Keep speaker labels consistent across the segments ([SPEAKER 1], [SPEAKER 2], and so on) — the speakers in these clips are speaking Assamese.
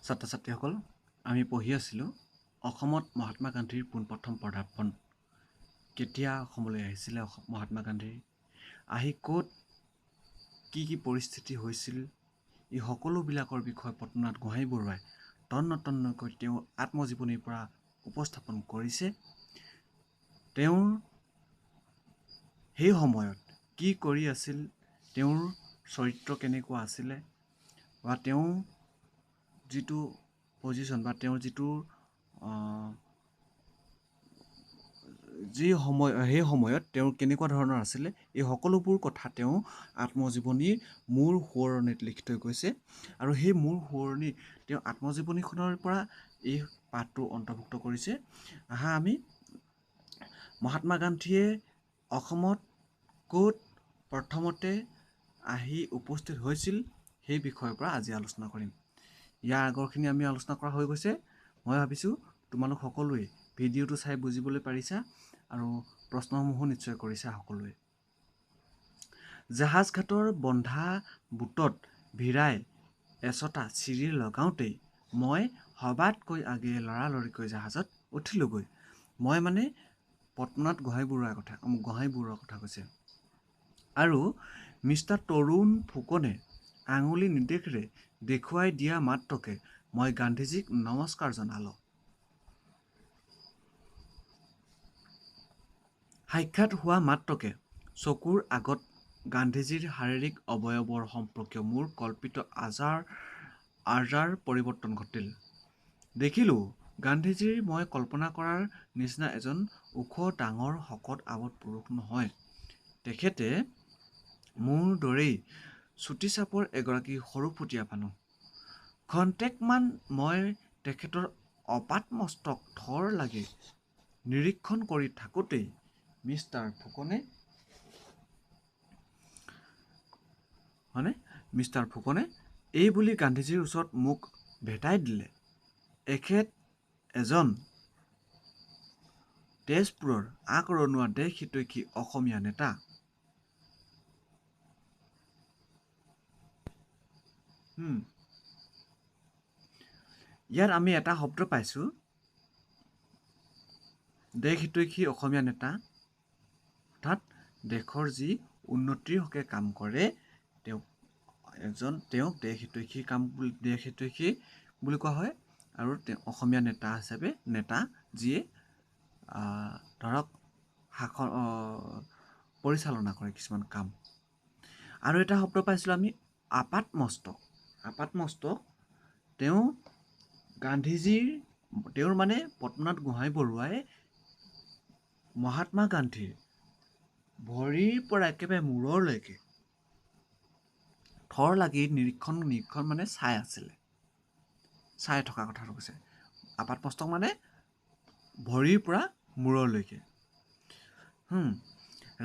[SPEAKER 1] ছাত্ৰ-ছাত্ৰীসকল, আমি পঢ়ি আছিলোঁ অসমত মহাত্মা গান্ধীৰ পোনপ্ৰথম পদাৰ্পণ কেতিয়া অসমলৈ আহিছিলে মহাত্মা গান্ধী আহি ক'ত কি পৰিস্থিতি হৈছিল এই সকলোবিলাকৰ বিষয়ে পদ্মনাথ গোহাঞিবৰুৱাই তন্নতন্নকৈ তেওঁৰ আত্মজীৱনীৰ পৰা উপস্থাপন কৰিছে। তেওঁৰ সেই সময়ত কি কৰি আছিল, তেওঁৰ চৰিত্ৰ কেনেকুৱা আছিলে বা তেওঁ যিটো পজিশ্যন বা তেওঁৰ যিটো সেই সময়ত তেওঁৰ কেনেকুৱা ধৰণৰ আছিলে, এই সকলোবোৰ কথা তেওঁ আত্মজীৱনীৰ মূল সোঁৱৰণিত লিখি থৈ গৈছে। আৰু সেই মূল সোঁৱৰণি তেওঁ আত্মজীৱনীখনৰ পৰা এই পাঠটো অন্তৰ্ভুক্ত কৰিছে। আমি মহাত্মা গান্ধীয়ে অসমত ক'ত প্ৰথমতে আহি উপস্থিত হৈছিল সেই বিষয়ৰ পৰা আজি আলোচনা কৰিম। ইয়াৰ আগৰখিনি আমি আলোচনা কৰা হৈ গৈছে। মই ভাবিছোঁ তোমালোক সকলোৱে ভিডিঅ'টো চাই বুজিবলৈ পাৰিছা আৰু প্ৰশ্নসমূহো নিশ্চয় কৰিছা সকলোৱে। জাহাজ ঘাটৰ বন্ধা বুটত ভিৰাই এচটা চিৰি লগাওঁতেই মই সবাতকৈ আগে লৰালৰিকৈ জাহাজত উঠিলোগৈ। মই মানে পদ্মনাথ গোহাঞিবৰুৱাৰ কথা কৈছে। আৰু মিষ্টাৰ তৰুণ ফুকনে আঙুলি নিৰ্দেশেৰে দেখুৱাই দিয়া মাত্ৰকে মই গান্ধীজীক নমস্কাৰ জনালোঁ। সাক্ষাৎ হোৱা মাত্ৰকে চকুৰ আগত গান্ধীজীৰ শাৰীৰিক অৱয়ৱৰ সম্পৰ্কীয় মোৰ কল্পিত আজাৰ পৰিৱৰ্তন ঘটিল। দেখিলোঁ গান্ধীজীৰ মই কল্পনা কৰাৰ নিচিনা এজন ওখ ডাঙৰ শকত আৱত পুৰুষ নহয়। তেখেতে মোৰ দৰেই চুটি চাপৰ এগৰাকী সৰুফুটীয়া মানুহ। খন্তেকমান মই তেখেতৰ অপাতমস্তক থৰ লাগি নিৰীক্ষণ কৰি থাকোঁতেই মিষ্টাৰ ফুকনে এই বুলি গান্ধীজীৰ ওচৰত মোক ভেটাই দিলে, এখেত এজন তেজপুৰৰ আগৰণুৱা দেশহিতৈষী অসমীয়া নেতা। ইয়াত আমি এটা শব্দ পাইছোঁ, দেশহিতৈষী অসমীয়া নেতা, অৰ্থাৎ দেশৰ যি উন্নতিৰ হকে কাম কৰে তেওঁক দেশহিতৈষী বুলি কোৱা হয়। আৰু তেওঁ অসমীয়া নেতা হিচাপে নেতা যিয়ে ধৰক শাসন পৰিচালনা কৰে কিছুমান কাম। আৰু এটা শব্দ পাইছিলোঁ আমি আপাতমস্তক। তেওঁ তেওঁৰ মানে পদ্মনাথ গোহাঞিবৰুৱাই মহাত্মা গান্ধীৰ ভৰিৰ পৰা একেবাৰে মূৰলৈকে থৰ লাগি নিৰীক্ষণ মানে চাই থকা কথাটো কৈছে। আপাতমস্তক মানে ভৰিৰ পৰা মূৰলৈকে।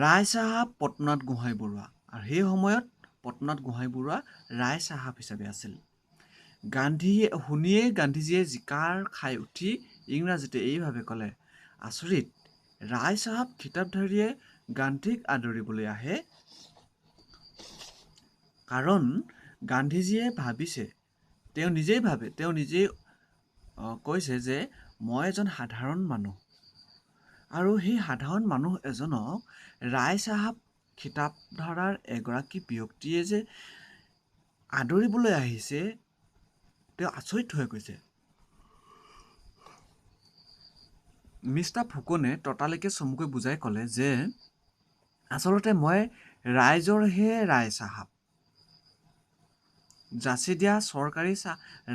[SPEAKER 1] ৰায় চাহাব পদ্মনাথ গোহাঞিবৰুৱা। আৰু সেই সময়ত পদ্মনাথ গোহাঞিবৰুৱা ৰায় চাহাব হিচাপে আছিল। গান্ধীজীয়ে জিকাৰ খাই উঠি ইংৰাজীতে এইভাৱে ক'লে, আচৰিত, ৰায় চাহাব খিতাপধাৰীয়ে গান্ধীক আদৰিবলৈ আহে। কাৰণ গান্ধীজীয়ে ভাবিছে, তেওঁ নিজেই কৈছে যে মই এজন সাধাৰণ মানুহ। আৰু সেই সাধাৰণ মানুহ এজনক ৰায় চাহাব খিতাপধাৰাৰ এগৰাকী ব্যক্তিয়ে যে আদৰিবলৈ আহিছে, তেওঁ আচৰিত হৈ গৈছে। মিষ্টাৰ ফুকনে ততালিকে চমুকৈ বুজাই ক'লে যে আচলতে মই ৰাইজৰহে ৰায় চাহাব। যাচি দিয়া চৰকাৰী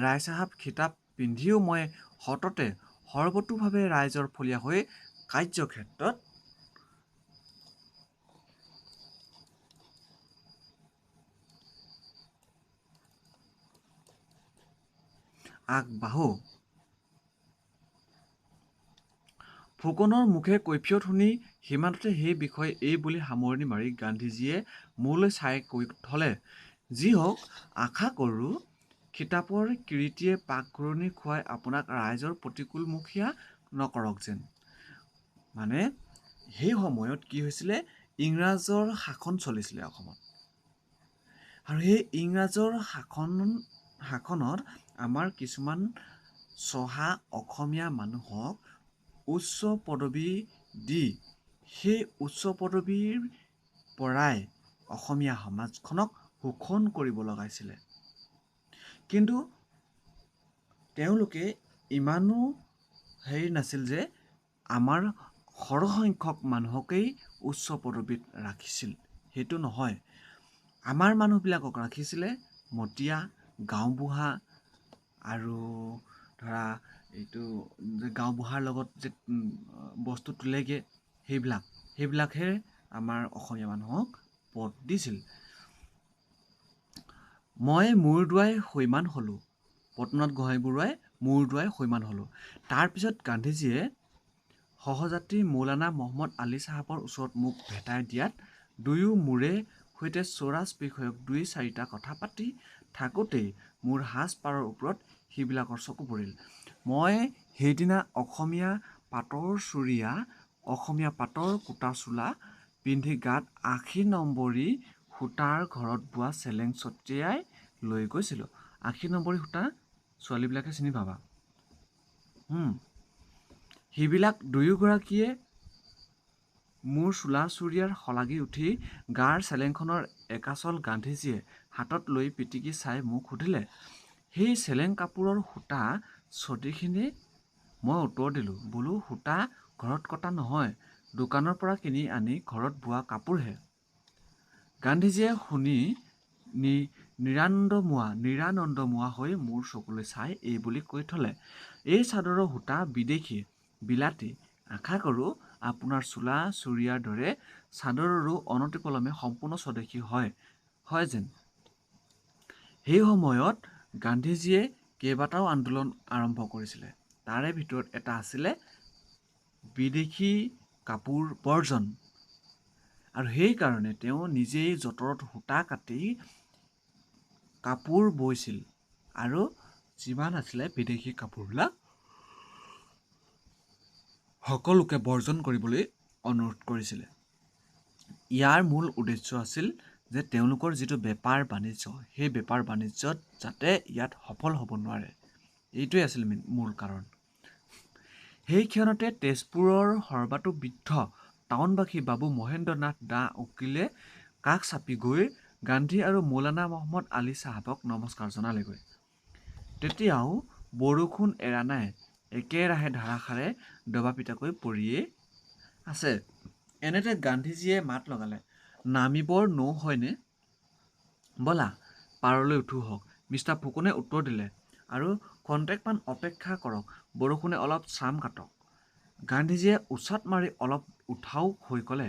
[SPEAKER 1] ৰায় চাহাব খিতাপ পিন্ধিও মই সৰ্বতোভাৱে ৰাইজৰ ফলীয়া হৈ কাৰ্যক্ষেত্ৰত আগবাঢ়ো। ফুকনৰ মুখে কৈফিয়ত শুনি সীমান্ততে সেই বিষয়ে এই বুলি সামৰণি মাৰি গান্ধীজীয়ে মোলৈ চাই কৈ থলে, যি হওক, আশা কৰোঁ খিতাপৰ কিৰীটিয়ে পাকঘূৰণি খুৱাই আপোনাক ৰাইজৰ প্ৰতিকূলমুখীয়া নকৰক যেন। মানে সেই সময়ত কি হৈছিলে, ইংৰাজৰ শাসন চলিছিলে অসমত। আৰু সেই ইংৰাজৰ শাসন শাসনত আমাৰ কিছুমান চহা অসমীয়া মানুহক উচ্চ পদবী দি সেই উচ্চ পদবীৰ পৰাই অসমীয়া সমাজখনক শোষণ কৰিব লগাইছিলে। কিন্তু তেওঁলোকে ইমানো হেৰি নাছিল যে আমাৰ সৰহসংখ্যক মানুহকেই উচ্চ পদবীত ৰাখিছিল, সেইটো নহয়। আমাৰ মানুহবিলাকক ৰাখিছিলে মতীয়া, গাঁওবুঢ়া আৰু ধৰা এইটো যে গাঁওবুঢ়াৰ লগত যে বস্তু তোলেগৈ সেইবিলাকহে আমাৰ অসমীয়া মানুহক পদ দিছিল। মই মূৰ দোৱাই সৈমান হ'লোঁ, পদ্মনাথ গোহাঞিবৰুৱাই মূৰ দোৱাই সৈমান হ'লোঁ। তাৰপিছত গান্ধীজীয়ে সহযাত্ৰী মৌলানা মহম্মদ আলি চাহাবৰ ওচৰত মোক ভেটাই দিয়াত দুয়ো মোৰে সৈতে স্বৰাজ বিষয়ক ২-৪টা কথা পাতি থাকোঁতেই মোৰ সাজপাৰৰ ওপৰত সেইবিলাকৰ চকু পৰিল। মই সেইদিনা অসমীয়া পাটৰ চুৰিয়া, অসমীয়া পাটৰ কুটা চোলা পিন্ধি গাত ৮০ নম্বৰী সূতাৰ ঘৰত বোৱা চেলেং ছটিয়াই লৈ গৈছিলোঁ। ৮০ নম্বৰী সূতা ছোৱালীবিলাকে চিনি পাবা। সেইবিলাক দুয়োগৰাকীয়ে মোৰ চোলা চুৰিয়াৰ শলাগি উঠি গাৰ চেলেংখনৰ একাচল গান্ধীজীয়ে হাতত লৈ পিটিকি চাই মোক সুধিলে, সেই চেলেং কাপোৰৰ সূতা ছটিখিনি? মই উত্তৰ দিলোঁ, বোলো সূতা ঘৰত কটা নহয়, দোকানৰ পৰা কিনি আনি ঘৰত বোৱা কাপোৰহে। গান্ধীজীয়ে শুনি নিৰানন্দমোৱা হৈ মোৰ চকুলৈ চাই এই বুলি কৈ থলে, এই চাদৰৰ সূতা বিদেশী, বিলাতী। আশা কৰোঁ আপোনাৰ চোলা চুৰিয়াৰ দৰে চাদৰৰো অনতিপলমে সম্পূৰ্ণ স্বদেশী হয় যেন। সেই সময়ত গান্ধীজীয়ে কেইবাটাও আন্দোলন আৰম্ভ কৰিছিলে। তাৰে ভিতৰত এটা আছিলে বিদেশী কাপোৰ বৰ্জন। আৰু সেইকাৰণে তেওঁ নিজেই যঁতৰত সূতা কাটি কাপোৰ বৈছিল আৰু যিমান আছিলে বিদেশী কাপোৰবিলাক সকলোকে বৰ্জন কৰিবলৈ অনুৰোধ কৰিছিলে। ইয়াৰ মূল উদ্দেশ্য আছিল যে তেওঁলোকৰ যিটো বেপাৰ বাণিজ্য, সেই বেপাৰ বাণিজ্যত যাতে ইয়াত সফল হ'ব নোৱাৰে, এইটোৱে আছিল মূল কাৰণ। সেই ক্ষণতে তেজপুৰৰ সৰ্বাতোবৃদ্ধ টাউনবাসী বাবু মহেন্দ্ৰ নাথ দা উকিলে কাষ চাপি গৈ গান্ধী আৰু মৌলানা মহম্মদ আলি চাহাবক নমস্কাৰ জনালেগৈ। তেতিয়াও বৰষুণ এৰা নাই, একেৰাহে ধাৰাসাৰে দবা-পিটাকৈ পৰিয়েই আছে। এনেতে গান্ধীজীয়ে মাত লগালে, নামিবৰ নৌ হয়নে? ব'লা পাৰলৈ উঠোঁ হওক। মিষ্টাৰ ফুকনে উত্তৰ দিলে, আৰু খন্তেকমান অপেক্ষা কৰক, বৰষুণে অলপ চাম কাটক। গান্ধীজীয়ে উচাত মাৰি অলপ উঠাও হৈ ক'লে,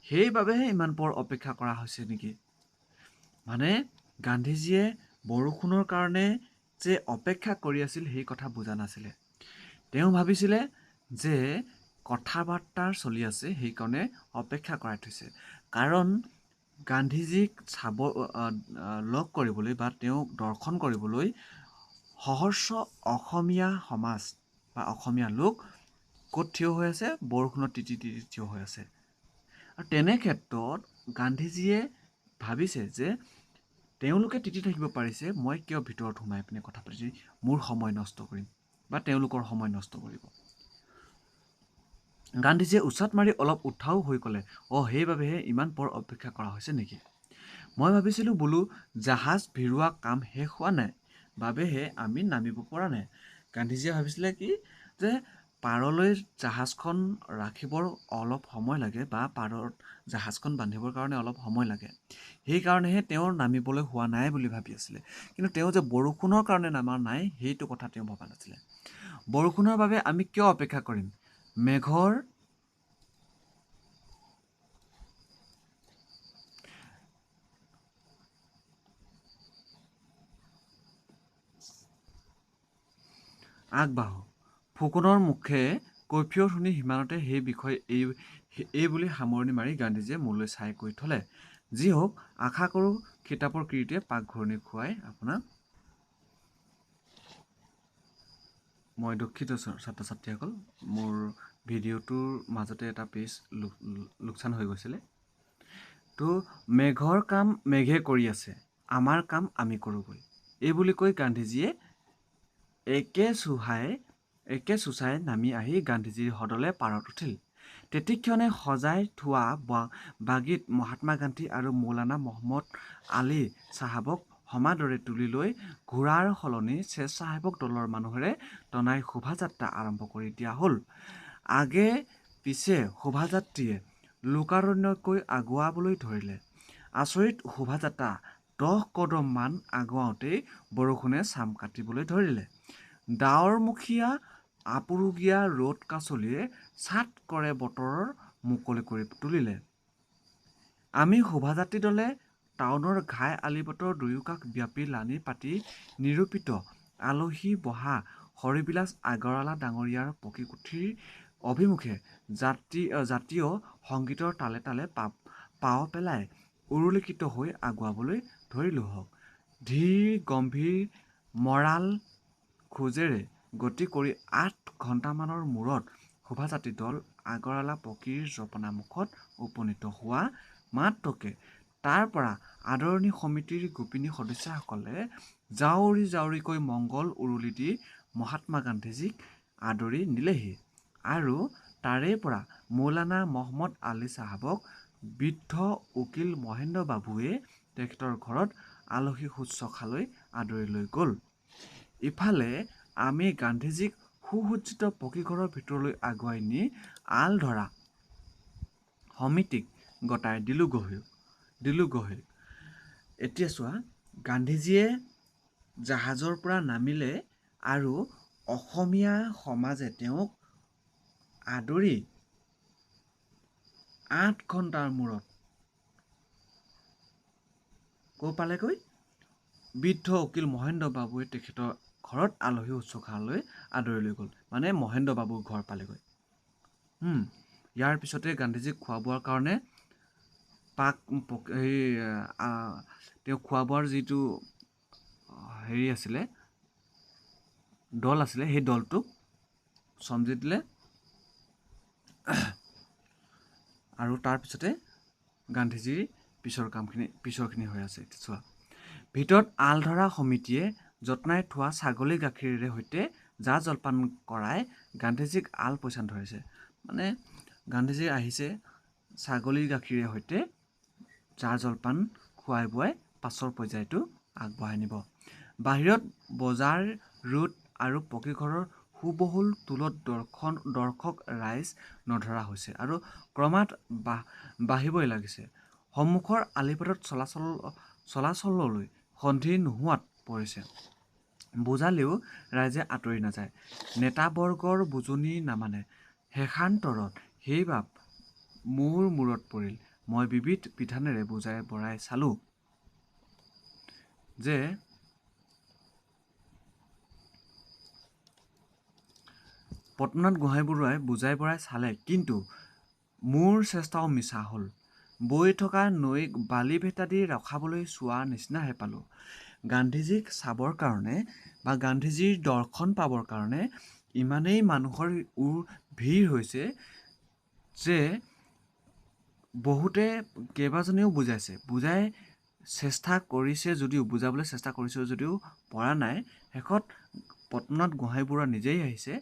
[SPEAKER 1] সেইবাবেহে ইমান পৰ অপেক্ষা কৰা হৈছে নেকি? মানে গান্ধীজীয়ে বৰষুণৰ কাৰণে যে অপেক্ষা কৰি আছিল সেই কথা বুজা নাছিলে। তেওঁ ভাবিছিলে যে কথা বাৰ্তা চলি আছে, সেইকাৰণে অপেক্ষা কৰাই থৈছে। কাৰণ গান্ধীজীক লগ কৰিবলৈ বা তেওঁক দৰ্শন কৰিবলৈ সহস্ৰ অসমীয়া সমাজ বা অসমীয়া লোক ক'ত থিয় হৈ আছে? বৰষুণত তিতি তিতি থিয় হৈ আছে। আৰু তেনে ক্ষেত্ৰত গান্ধীজীয়ে ভাবিছে যে তেওঁলোকে তিতি থাকিব পাৰিছে, মই কিয় ভিতৰত সোমাই পিনে কথা পাতি মোৰ সময় নষ্ট কৰিম বা তেওঁলোকৰ সময় নষ্ট কৰিব। গান্ধীজীয়ে উচাত মাৰি অলপ উঠাও হৈ ক'লে, সেইবাবেহে ইমান পৰ অপেক্ষা কৰা হৈছে নেকি? মই ভাবিছিলোঁ বোলো জাহাজ ভিৰোৱা কাম শেষ হোৱা নাই বাবেহে আমি নামিব পৰা নাই। গান্ধীজীয়ে ভাবিছিলে কি যে পাৰলৈ জাহাজখন ৰাখিবৰ অলপ সময় লাগে বা পাৰত জাহাজখন বান্ধিবৰ কাৰণে অলপ সময় লাগে, সেইকাৰণেহে তেওঁৰ নামিবলৈ হোৱা নাই বুলি ভাবি আছিলে। কিন্তু তেওঁ যে বৰষুণৰ কাৰণে নামা নাই সেইটো কথা তেওঁ ভবা নাছিলে। বৰষুণৰ বাবে আমি কিয় অপেক্ষা কৰিম? মেঘৰ আগবাঢ়ো। ফুকনৰ মুখে কৈফিয়ত শুনি সিমানতে সেই বিষয়ে এই বুলি সামৰণি মাৰি গান্ধীজীয়ে মোলৈ চাই কৈ থলে, যি হওক, আশা কৰোঁ খিতাপৰ কীৰ্তিয়ে পাকঘূৰণি খুৱাই আপোনাক। মই দুখিত ছাত্ৰ ছাত্ৰীসকল, মোৰ ভিডিঅ'টোৰ মাজতে এটা পেজ লোকচান হৈ গৈছিলে। তো মেঘৰ কাম মেঘে কৰি আছে, আমাৰ কাম আমি কৰোঁগৈ। এইবুলি কৈ গান্ধীজীয়ে একে চোচাই নামি আহি গান্ধীজীৰ সদলে পাৰত উঠিল। তেতিক্ষণে সজাই থোৱা বাগিত মহাত্মা গান্ধী আৰু মৌলানা মহম্মদ আলী চাহাবক সমাদৰে তুলি লৈ ঘোঁৰাৰ সলনি স্বেচ্ছাসেৱক দলৰ মানুহেৰে টনাই শোভাযাত্ৰা আৰম্ভ কৰি দিয়া হ'ল। আগে পিছে শোভাযাত্ৰীয়ে লোকাৰণ্যকৈ আগুৱাবলৈ ধৰিলে। আচৰিত শোভাযাত্ৰা 10 কদম মান আগুৱাওঁতেই বৰষুণে চাম কাটিবলৈ ধৰিলে। ডাৱৰমুখীয়া আপুৰুগীয়া ৰ'দ কাছলিয়ে ছাট কৰে বতৰৰ মুকলি কৰি তুলিলে। আমি শোভাযাত্ৰী দলে টাউনৰ ঘাই আলিবাটৰ দুয়োকাষ ব্যাপী লানি পাতি নিৰূপিত আলহী বহা হৰিবিলাস আগৰৱালা ডাঙৰীয়াৰ পকীকুঠীৰ অভিমুখে জাতীয় সংগীতৰ তালে তালে পাও পেলাই উৰুলিকিত হৈ আগুৱাবলৈ ধৰিলোঁহক। ধীৰ গম্ভীৰ মৰাল খোজেৰে গতি কৰি 8 ঘণ্টামানৰ মূৰত শোভাযাত্ৰী দল আগৰৱালা পকীৰ জপনা মুখত উপনীত হোৱা মাত্ৰকে তাৰ পৰা আদৰণি সমিতিৰ গোপিনী সদস্যসকলে জাউৰি জাউৰিকৈ মংগল উৰুলি দি মহাত্মা গান্ধীজীক আদৰি নিলেহি আৰু তাৰে পৰা মৌলানা মহম্মদ আলী চাহাবক বৃদ্ধ উকীল মহেন্দ্ৰ বাবুৱে তেখেতৰ ঘৰত আলহী শুশ্ৰূষালৈ আদৰি লৈ গ'ল। ইফালে আমি গান্ধীজীক সুসজ্জিত পকীঘৰৰ ভিতৰলৈ আগুৱাই নি আল ধৰা সমিতিক গতাই দিলোগৈ। এতিয়া চোৱা, গান্ধীজীয়ে জাহাজৰ পৰা নামিলে আৰু অসমীয়া সমাজে তেওঁক আদৰি 8 ঘণ্টাৰ মূৰত ক'ৰ পালেগৈ? বৃদ্ধ উকীল মহেন্দ্ৰ বাবুৱে তেখেতৰ ঘৰত আলহী শুশ্ৰূষালৈ আদৰি লৈ গ'ল। মানে মহেন্দ্ৰ বাবুৰ ঘৰ পালেগৈ। ইয়াৰ পিছতে গান্ধীজীক খোৱা বোৱাৰ কাৰণে তেওঁ খোৱা বোৱাৰ যিটো দল আছিলে সেই দলটোক চমজি দিলে আৰু তাৰপিছতে গান্ধীজীৰ পিছৰখিনি হৈ আছে। চোৱা, ভিতৰত আল ধৰা সমিতিয়ে যতনাই থোৱা ছাগলী গাখীৰেৰে সৈতে জা জলপান কৰাই গান্ধীজীক আল পৈচান ধৰিছে। মানে গান্ধীজী আহিছে ছাগলীৰ গাখীৰৰ সৈতে জা জলপান খুৱাই বুৱাই পাছৰ পৰ্যায়টো আগবঢ়াই নিব। বাহিৰত বজাৰ ৰোড আৰু পকীঘৰৰ সুবহুল টোলত দৰ্শক ৰাইজ নধৰা হৈছে আৰু ক্ৰমাৎ বাঢ়িবই লাগিছে। সন্মুখৰ আলিবাটত চলাচললৈ সন্ধি নোহোৱাত পৰিছে। বুজালেও ৰাইজে আঁতৰি নাযায়। নেতাবৰ্গৰ বুজনি নামানে। শেষান্তৰত সেই ভাব মোৰ মূৰত পৰিল। মই বিবিধ বিধানেৰে বুজাই বঢ়াই চালোঁ যে পদ্মনাথ গোহাঞিবৰুৱাই বুজাই বঢ়াই চালে, কিন্তু মোৰ চেষ্টাও মিছা হ'ল। বৈ থকা নৈক বালি ভেটা দি ৰখাবলৈ চোৱা নিচিনাহে পালোঁ। গান্ধীজীক চাবৰ কাৰণে বা গান্ধীজীৰ দৰ্শন পাবৰ কাৰণে ইমানেই মানুহৰ ভিৰ হৈছে যে বহুতে কেইবাজনেও বুজাবলৈ চেষ্টা কৰিছে যদিও পৰা নাই। শেষত পদ্মনাথ গোহাঞিবৰুৱা নিজেই আহিছে।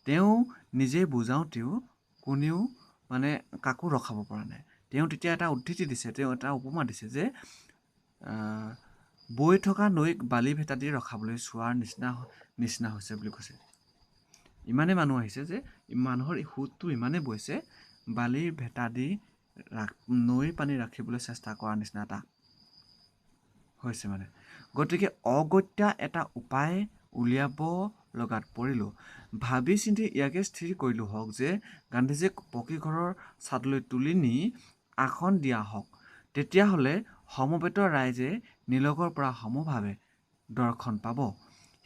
[SPEAKER 1] তেওঁ নিজে বুজাওঁতেও কোনেও কাকো ৰখাব পৰা নাই। তেওঁ তেতিয়া এটা উদ্ধৃতি দিছে, তেওঁ এটা উপমা দিছে যে বৈ থকা নৈক বালি ভেটা দি ৰখাবলৈ চোৱাৰ নিচিনা হৈছে বুলি কৈছে। ইমানেই মানুহ আহিছে যে মানুহৰ সোঁতটো ইমানেই বৈছে, বালিৰ ভেটা দি নৈৰ পানী ৰাখিবলৈ চেষ্টা কৰাৰ নিচিনা এটা হৈছে গতিকে অগত্যা এটা উপায় উলিয়াব লগাত পৰিলোঁ। ভাবি চিন্তি ইয়াকে স্থিৰ কৰিলোঁ হওক যে গান্ধীজীক পকীঘৰৰ ছাদলৈ তুলি নি আসন দিয়া হওক। তেতিয়াহ'লে সমবেত ৰাইজে নিলগৰ পৰা সমভাৱে দৰ্শন পাব।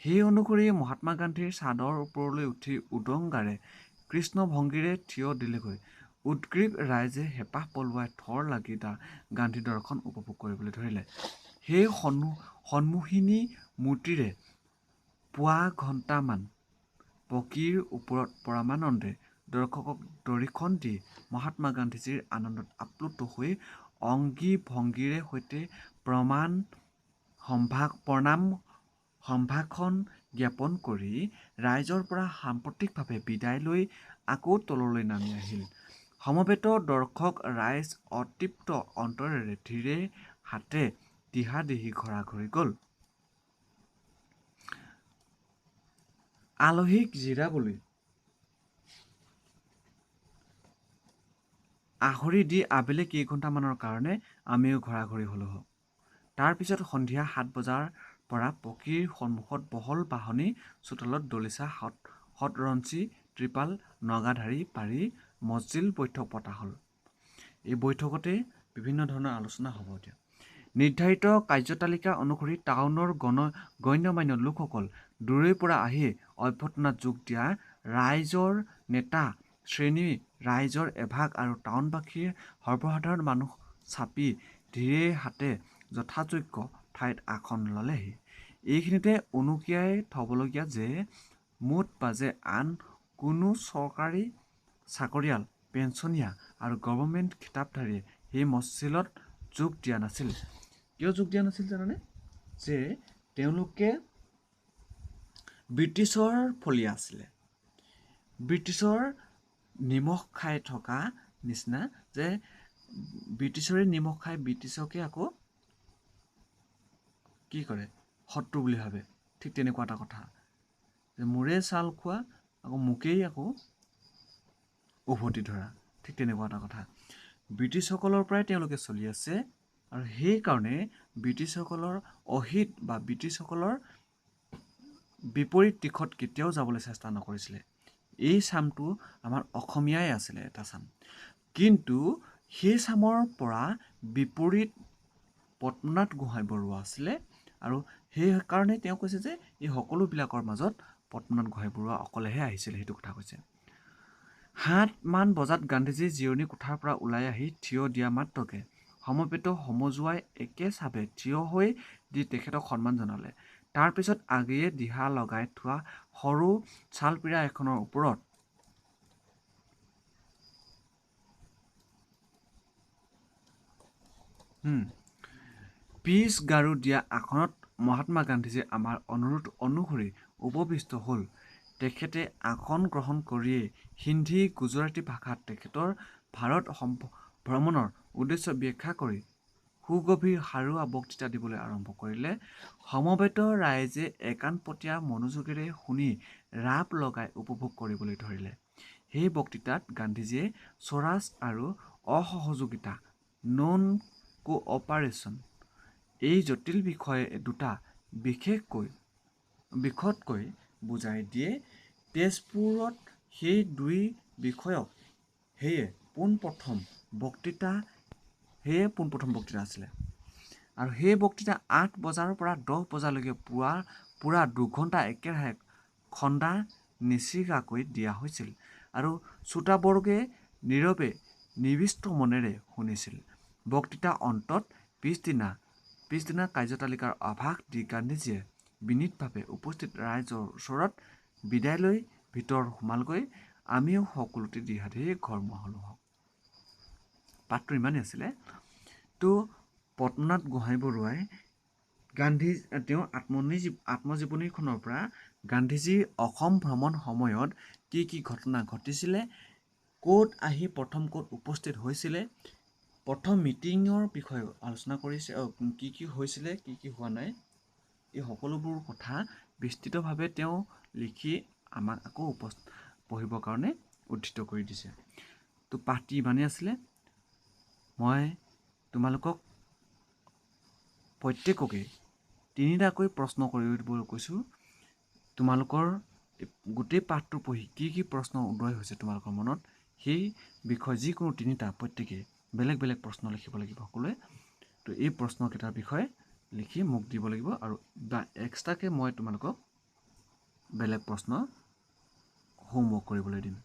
[SPEAKER 1] সেই অনুসৰি মহাত্মা গান্ধীৰ ছাদৰ ওপৰলৈ উঠি উদংগাৰে কৃষ্ণ ভংগীৰে থিয় দিলেগৈ। উদ্গ্ৰীৱ ৰাইজে হেঁপাহ পলোৱাই থৰ লাগি গান্ধী দৰ্শন উপভোগ কৰিবলৈ ধৰিলে। সেই সন্মোহিনী মূৰ্তিৰে পুৱা ঘণ্টামান পকীৰ ওপৰত পৰমানন্দে দৰ্শকক দৰ্শন দি মহাত্মা গান্ধীজীৰ আনন্দত আপ্লুত হৈ অংগী ভংগীৰে সৈতে প্ৰণাম সম্ভাষণ জ্ঞাপন কৰি ৰাইজৰ পৰা সাম্প্ৰতিকভাৱে বিদায় লৈ আকৌ তললৈ নামি আহিল। সমবেত দৰ্শক ৰাইজ অতৃপ্ত অন্তৰেৰে ধীৰে হাতে দিহা-দিহি ঘৰা-ঘৰি গ'ল। আলহীক জিৰাবলৈ আহৰি দি আবেলি কেইঘণ্টামানৰ কাৰণে আমিও ঘৰা-ঘৰি হ'লোঁ। তাৰ পিছত সন্ধিয়া ৭ বজাৰ পৰা পকীৰ সন্মুখত বহল বাঢ়নি চোতালত দলিচা শতৰঞ্চী ত্ৰিপাল নগাধাৰী পাৰি মজলিছ বৈঠক পতা হ'ল। এই বৈঠকতে বিভিন্ন ধৰণৰ আলোচনা হ'ব। এতিয়া নিৰ্ধাৰিত কাৰ্যতালিকা অনুসৰি টাউনৰ গণ্যমান্য লোকসকল দূৰৈৰ পৰা আহি অভ্যৰ্থনাত যোগ দিয়া ৰাইজৰ নেতা শ্ৰেণী ৰাইজৰ এভাগ আৰু টাউনবাসীৰ সৰ্বসাধাৰণ মানুহ চাপি ধীৰে হাতে যথাযোগ্য ঠাইত আসন ল'লেহি। এইখিনিতে উনুকিয়াই থ'বলগীয়া যে মুঠ বাজে আন কোনো চৰকাৰী চাকৰিয়াল, পেঞ্চনীয়া আৰু গভৰ্ণমেণ্ট খিতাপধাৰীয়ে সেই মজলিছত যোগ দিয়া নাছিল। কিয় যোগ দিয়া নাছিল জানানে? যে তেওঁলোকে ব্ৰিটিছৰ ফলীয়া আছিলে। ব্ৰিটিছৰ নিমখ খাই থকা নিচিনা, যে ব্ৰিটিছৰে নিমখ খাই ব্ৰিটিছকে আকৌ কি কৰে, শত্ৰু বুলি ভাবে। ঠিক তেনেকুৱা এটা কথা, যে মোৰে চাউল খোৱা আকৌ মোকেই আকৌ উভতি ধৰা। ঠিক তেনেকুৱা এটা কথা। ব্ৰিটিছসকলৰ পৰাই তেওঁলোকে চলি আছে আৰু সেইকাৰণে ব্ৰিটিছসকলৰ অহিত বা ব্ৰিটিছসকলৰ বিপৰীত দিশত কেতিয়াও যাবলৈ চেষ্টা নকৰিছিলে। এই চামটো আমাৰ অসমীয়াই আছিলে এটা চাম। কিন্তু সেই চামৰ পৰা বিপৰীত পদ্মনাথ গোহাঁই বৰুৱা আছিলে আৰু সেইকাৰণে তেওঁ কৈছে যে এই সকলোবিলাকৰ মাজত পদ্মনাথ গোহাঁই বৰুৱা অকলেহে আহিছিল, সেইটো কথা কৈছে। ৭ মান বজাত গান্ধীজী জিৰণি কোঠাৰ পৰা ওলাই আহি থিয় দিয়া মাত্ৰকে সমবেত সমজুৱাই একে চাপে থিয় হৈ দি তেখেতক সন্মান জনালে। তাৰ পিছত আগেয়ে দিহা লগাই থোৱা সৰু ছালপীৰা এখনৰ ওপৰত পিচ গাৰু দিয়া আসনত মহাত্মা গান্ধীজী আমাৰ অনুৰোধ অনুসৰি উপবিষ্ট হ'ল। তেখেতে আসন গ্ৰহণ কৰিয়েই হিন্দী গুজৰাটী ভাষাত তেখেতৰ ভাৰত ভ্ৰমণৰ উদ্দেশ্য ব্যাখ্যা কৰি সুগভীৰ সাৰুৱা বক্তৃতা দিবলৈ আৰম্ভ কৰিলে। সমবেত ৰাইজে একাণপতীয়া মনোযোগেৰে শুনি ৰাপ লগাই উপভোগ কৰিবলৈ ধৰিলে। সেই বক্তৃতাত গান্ধীজীয়ে স্বৰাজ আৰু অসহযোগিতা নন কোঅপাৰেশ্যন এই জটিল বিষয় দুটা বিশদকৈ বুজাই দিয়ে। তেজপুৰত সেই দুই বিষয়ক সেয়ে পোনপ্ৰথম বক্তৃতা আছিলে। আৰু সেই বক্তৃতা ৮ বজাৰ পৰা ১০ বজালৈকে পুৰা ২ ঘণ্টা একেৰাহে খন্দা নিছিগাকৈ দিয়া হৈছিল আৰু শ্ৰোতাবৰ্গে নীৰৱে নিবিষ্ট মনেৰে শুনিছিল। বক্তৃতাৰ অন্তত পিছদিনা কাৰ্যতালিকাৰ আভাস দি গান্ধীজীয়ে বিনীতভাৱে উপস্থিত ৰাইজৰ ওচৰত বিদায় লৈ ভিতৰ সোমালগৈ। আমিও সকলোতে দিহা-দিহি ঘৰমুৱা হ'লোঁ। পাঠটো ইমানেই আছিলে। তো পদ্মনাথ গোহাঁই বৰুৱাই তেওঁৰ আত্মজীৱনীখনৰ পৰা গান্ধীজীৰ অসম ভ্ৰমণ সময়ত কি কি ঘটনা ঘটিছিলে, ক'ত আহি প্ৰথম ক'ত উপস্থিত হৈছিলে, প্ৰথম মিটিঙৰ বিষয়ে আলোচনা কৰিছে, কি কি হৈছিলে, কি কি হোৱা নাই, এই সকলোবোৰ কথা বিস্তৃতভাৱে তেওঁ লিখি আমাক আকৌ পঢ়িবৰ কাৰণে উদ্ধৃত কৰি দিছে। তো পাঠটি ইমানেই আছিলে। মই তোমালোকক প্ৰত্যেককে 3টাকৈ প্ৰশ্ন কৰিবলৈ কৈছোঁ। তোমালোকৰ গোটেই পাঠটো পঢ়ি কি কি প্ৰশ্ন উদয় হৈছে তোমালোকৰ মনত, সেই বিষয়ে যিকোনো 3টা প্ৰত্যেকেই বেলেগ বেলেগ প্ৰশ্ন লিখিব লাগিব সকলোৱে। তো এই প্ৰশ্নকেইটাৰ বিষয়ে লিখি মোক দিব লাগিব আৰু এক্সট্ৰাকৈ মই তোমালোকক বেলেগ প্ৰশ্ন হোমৱৰ্ক কৰিবলৈ দিম।